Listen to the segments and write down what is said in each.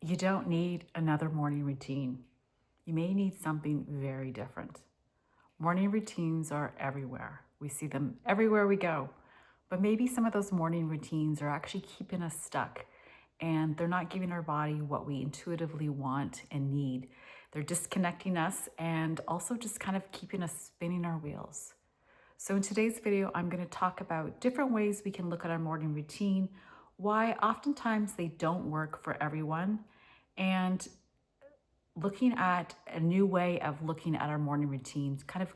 You don't need another morning routine. You may need something very different. Morning routines are everywhere. We see them everywhere we go. But maybe some of those morning routines are actually keeping us stuck and they're not giving our body what we intuitively want and need. They're disconnecting us and also just kind of keeping us spinning our wheels. So in today's video, I'm going to talk about different ways we can look at our morning routine, why oftentimes they don't work for everyone, and looking at a new way of looking at our morning routines, kind of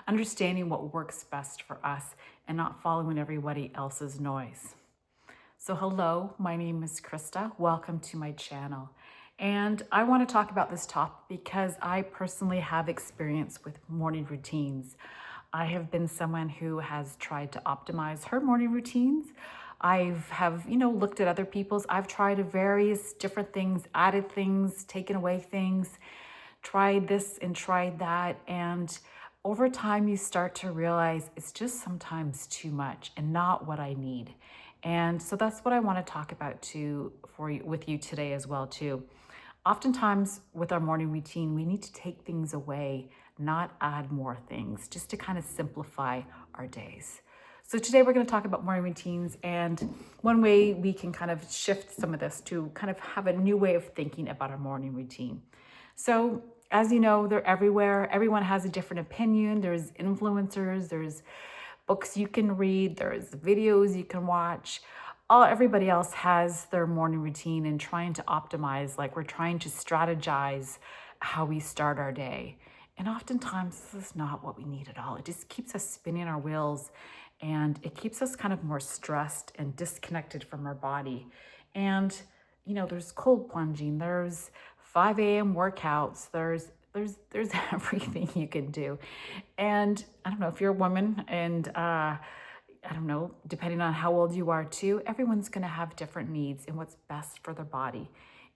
understanding what works best for us and not following everybody else's noise. So hello, my name is Krista. Welcome to my channel. And I want to talk about this topic because I personally have experience with morning routines. I have been someone who has tried to optimize her morning routines. Have looked at other people's. I've tried various different things, added things, taken away things, tried this and tried that. And over time, you start to realize it's just sometimes too much and not what I need. And so that's what I want to talk about with you today as well too. Oftentimes with our morning routine, we need to take things away, not add more things, just to kind of simplify our days. So today we're going to talk about morning routines, and one way we can kind of shift some of this to kind of have a new way of thinking about our morning routine. So as you know, they're everywhere. Everyone has a different opinion. There's influencers, there's books you can read, there's videos you can watch. Everybody else has their morning routine and trying to optimize, like we're trying to strategize how we start our day. And oftentimes this is not what we need at all. It just keeps us spinning our wheels and it keeps us kind of more stressed and disconnected from our body. And, there's cold plunging, there's 5 a.m. workouts, there's everything you can do. And I don't know if you're a woman and, I don't know, depending on how old you are too, everyone's going to have different needs and what's best for their body.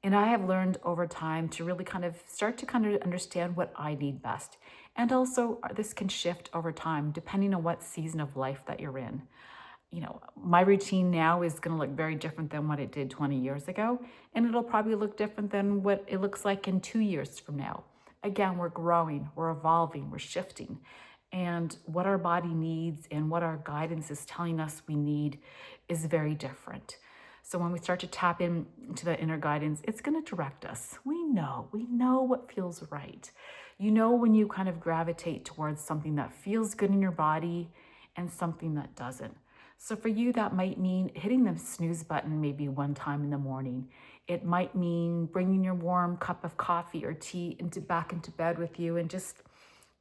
And I have learned over time to really kind of start to kind of understand what I need best. And also this can shift over time depending on what season of life that you're in. My routine now is going to look very different than what it did 20 years ago. And it'll probably look different than what it looks like in 2 years from now. Again, we're growing, we're evolving, we're shifting. And what our body needs and what our guidance is telling us we need is very different. So when we start to tap into that inner guidance, it's going to direct us. We know what feels right. When you kind of gravitate towards something that feels good in your body and something that doesn't. So for you, that might mean hitting the snooze button maybe one time in the morning. It might mean bringing your warm cup of coffee or tea back into bed with you and just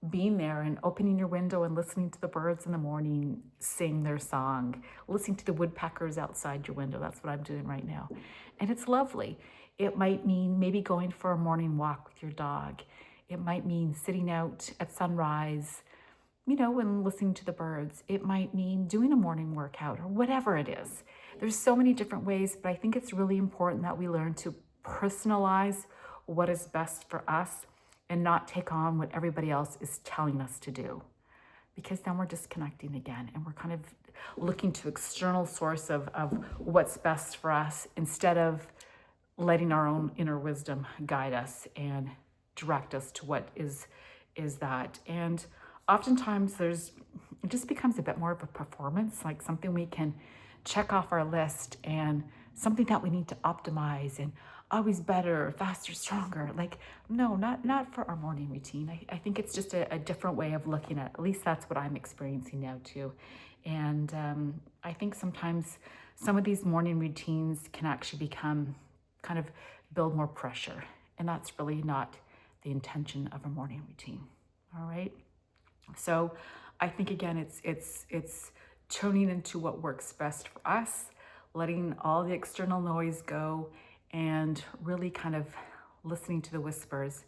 being there and opening your window and listening to the birds in the morning sing their song, listening to the woodpeckers outside your window. That's what I'm doing right now. And it's lovely. It might mean maybe going for a morning walk with your dog. It might mean sitting out at sunrise, and listening to the birds. It might mean doing a morning workout or whatever it is. There's so many different ways, but I think it's really important that we learn to personalize what is best for us and not take on what everybody else is telling us to do. Because then we're disconnecting again and we're kind of looking to external source of what's best for us instead of letting our own inner wisdom guide us and direct us to what is that. And oftentimes it just becomes a bit more of a performance, like something we can check off our list and something that we need to optimize and always better, faster, stronger. Like, no, not for our morning routine. I think it's just a different way of looking at least that's what I'm experiencing now too. And I think sometimes some of these morning routines can actually become kind of build more pressure. And that's really not the intention of a morning routine. All right. So I think again, it's tuning into what works best for us, letting all the external noise go and really kind of listening to the whispers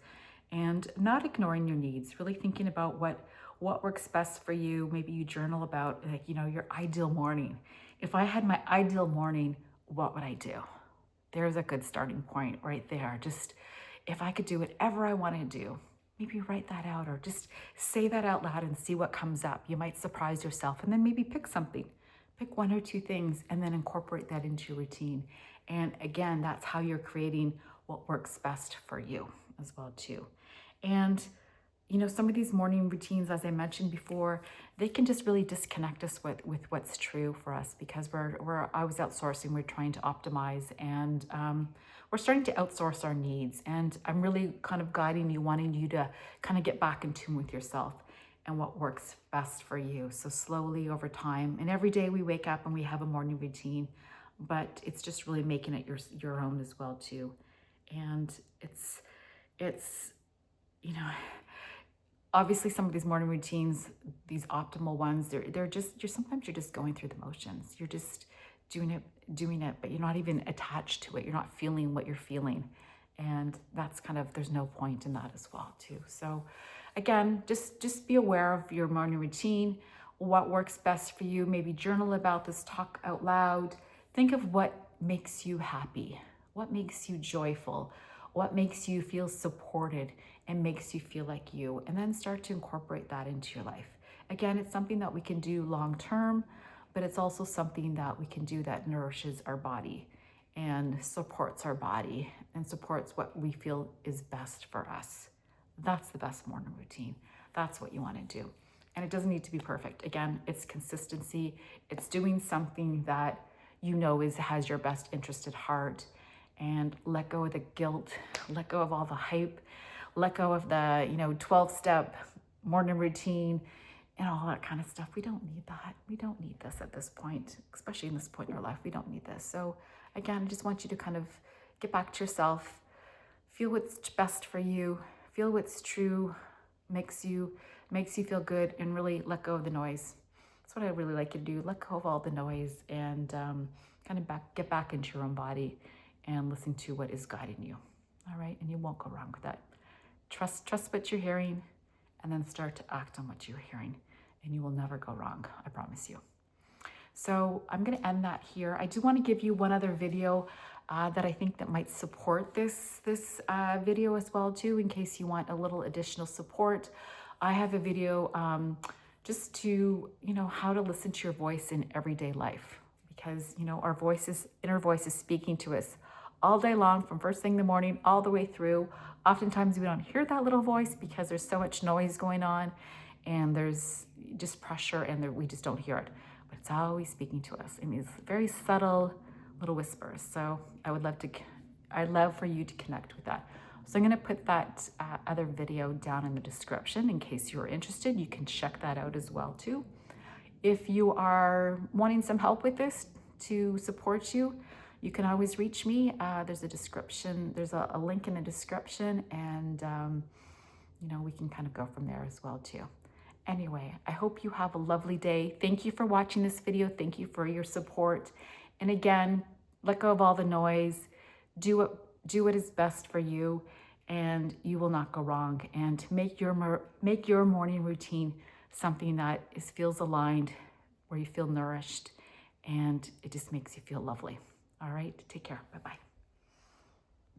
and not ignoring your needs, really thinking about what works best for you. Maybe you journal about your ideal morning. If I had my ideal morning, what would I do? There's a good starting point right there. Just if I could do whatever I want to do, maybe write that out or just say that out loud and see what comes up. You might surprise yourself and then maybe pick something. Pick 1 or 2 things and then incorporate that into your routine. And again, that's how you're creating what works best for you as well too. And you know, some of these morning routines, as I mentioned before, they can just really disconnect us with what's true for us, because we're always outsourcing, we're trying to optimize, and we're starting to outsource our needs. And I'm really kind of guiding you, wanting you to kind of get back in tune with yourself and what works best for you. So slowly over time, and every day we wake up and we have a morning routine, but it's just really making it your own as well too. And it's you know, obviously some of these morning routines, these optimal ones, they're just, sometimes you're just going through the motions. You're just doing it, but you're not even attached to it. You're not feeling what you're feeling. And that's kind of, there's no point in that as well too. So again, just be aware of your morning routine, what works best for you. Maybe journal about this, talk out loud. Think of what makes you happy, what makes you joyful, what makes you feel supported and makes you feel like you, and then start to incorporate that into your life. Again, it's something that we can do long term, but it's also something that we can do that nourishes our body and supports our body and supports what we feel is best for us. That's the best morning routine. That's what you want to do. And it doesn't need to be perfect. Again, it's consistency. It's doing something that you know has your best interest at heart, and let go of the guilt, let go of all the hype, let go of the, 12-step morning routine and all that kind of stuff. We don't need that. We don't need this at this point, especially in this point in our life. We don't need this. So again, I just want you to kind of get back to yourself, feel what's best for you, feel what's true, makes you feel good, and really let go of the noise. That's what I really like you to do. Let go of all the noise and kind of get back into your own body and listen to what is guiding you. All right, and you won't go wrong with that. Trust what you're hearing, and then start to act on what you're hearing, and you will never go wrong, I promise you. So I'm going to end that here. I do want to give you one other video that I think that might support this video as well too, in case you want a little additional support. I have a video just to, how to listen to your voice in everyday life, because, our inner voice is speaking to us all day long, from first thing in the morning all the way through. Oftentimes we don't hear that little voice because there's so much noise going on and there's just pressure, and we just don't hear it. But it's always speaking to us in these very subtle little whispers. So I'd love for you to connect with that. So I'm going to put that other video down in the description in case you're interested. You can check that out as well too. If you are wanting some help with this to support you, you can always reach me. There's a description. There's a link in the description, and we can kind of go from there as well too. Anyway, I hope you have a lovely day. Thank you for watching this video. Thank you for your support. And again, let go of all the noise. Do what is best for you, and you will not go wrong. And make your morning routine something that feels aligned, where you feel nourished, and it just makes you feel lovely. All right, take care. Bye-bye.